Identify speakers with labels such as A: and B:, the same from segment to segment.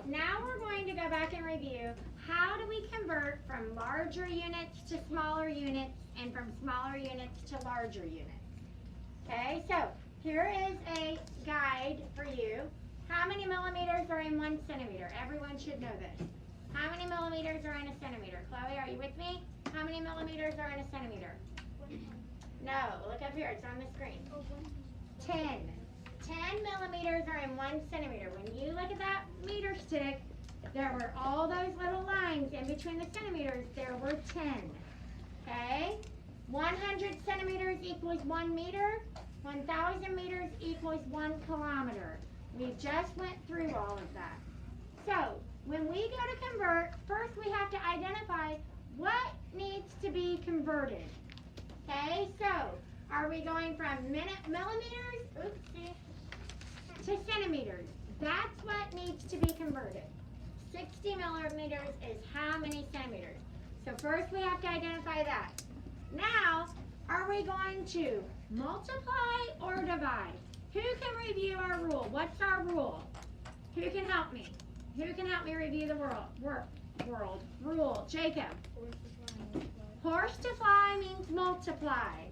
A: now we're going to go back and review how do we convert from larger units to smaller units and from smaller units to larger units. Okay, so here is a guide for you. How many millimeters are in 1 centimeter? Everyone should know this. How many millimeters are in a centimeter? Chloe, are you with me? How many millimeters are in a centimeter? No, look up here, it's on the screen. 10. 10 millimeters are in 1 centimeter. When you look at that meter stick, there were all those little lines in between the centimeters. There were 10. Okay? 100 centimeters equals 1 meter. 1,000 meters equals 1 kilometer. We just went through all of that. So, when we go to convert, first we have to identify what needs to be converted. Okay, so are we going from millimeters to centimeters? That's what needs to be converted. 60 millimeters is how many centimeters? So first we have to identify that. Now, are we going to multiply or divide? Who can review our rule? What's our rule? Who can help me? Who can help me review the rule? Jacob. Horse to fly means multiply.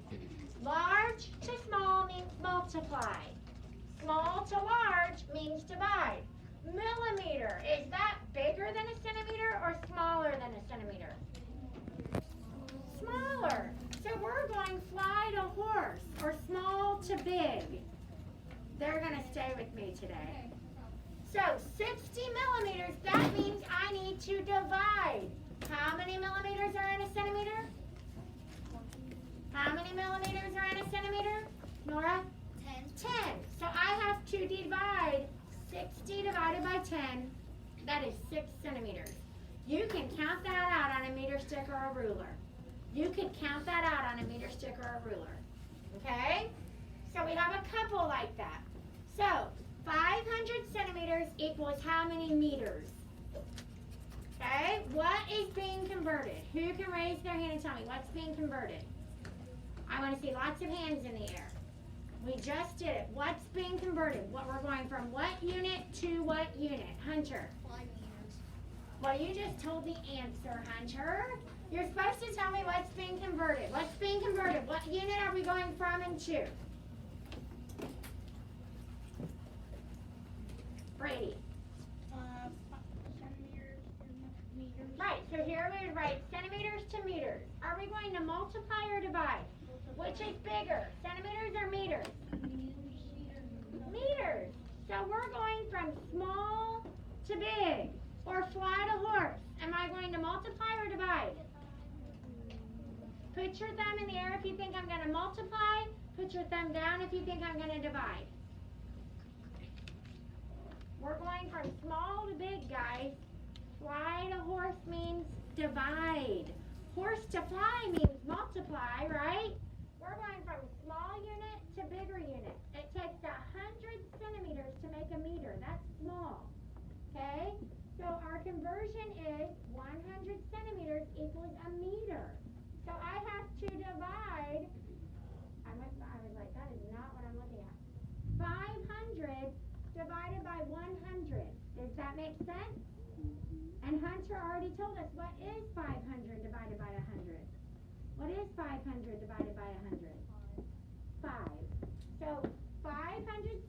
A: Large to small means multiply. Small to large means divide. Millimeter, is that bigger than a centimeter or smaller than a centimeter? Smaller. So we're going fly to horse or small to big. They're going to stay with me today. So 60 millimeters, that means I need to divide. How many millimeters are in a centimeter? How many millimeters are in a centimeter? Nora? 10. So I have to divide 60 divided by 10. That is 6 centimeters. You can count that out on a meter stick or a ruler. You can count that out on a meter stick or a ruler. Okay? So we have a couple like that. So 500 centimeters equals how many meters? Okay, what is being converted? Who can raise their hand and tell me what's being converted? I want to see lots of hands in the air. We just did it. What's being converted? What we're going from what unit to what unit? Hunter.
B: 5 meters.
A: Well, you just told the answer, Hunter. You're supposed to tell me what's being converted. What's being converted? What unit are we going from and to? Brady.
B: Centimeters or meters.
A: Right, so here we would write centimeters to meters. Are we going to multiply or divide? Which is bigger, centimeters or meters? Meters. So we're going from small to big, or fly to horse. Am I going to multiply or divide? Put your thumb in the air if you think I'm going to multiply. Put your thumb down if you think I'm going to divide. We're going from small to big, guys. Fly to horse means divide. Horse to fly means multiply, right? We're going from small unit to bigger unit. It takes 100 centimeters to make a meter. That's small. Okay? So our conversion is 100 centimeters equals a meter. So I have to divide, I was like, that is not what I'm looking at. 500 divided by 100. Does that make sense? And Hunter already told us what is 500 divided by 100. What is 500 divided by 100? 5. So 500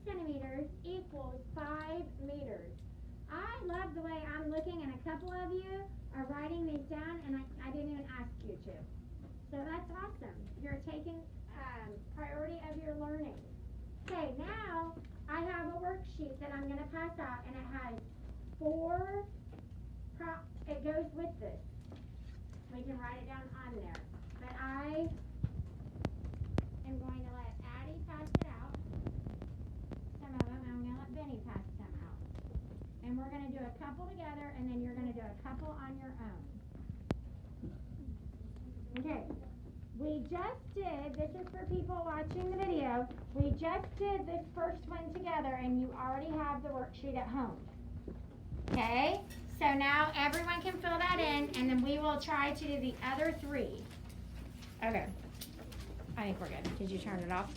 A: centimeters equals 5 meters. I love the way I'm looking, and a couple of you are writing these down, and I didn't even ask you to. So that's awesome. You're taking priority of your learning. Okay, now I have a worksheet that I'm going to pass out, and it has 4 props. It goes with this. We can write it down on there. But I am going to let Addie pass it out. Some of them, I'm going to let Benny pass some out. And we're going to do a couple together, and then you're going to do a couple on your own. Okay, we just did, this is for people watching the video, we just did this first one together, and you already have the worksheet at home. Okay, so now everyone can fill that in, and then we will try to do the other 3. Okay, I think we're good. Did you turn it off?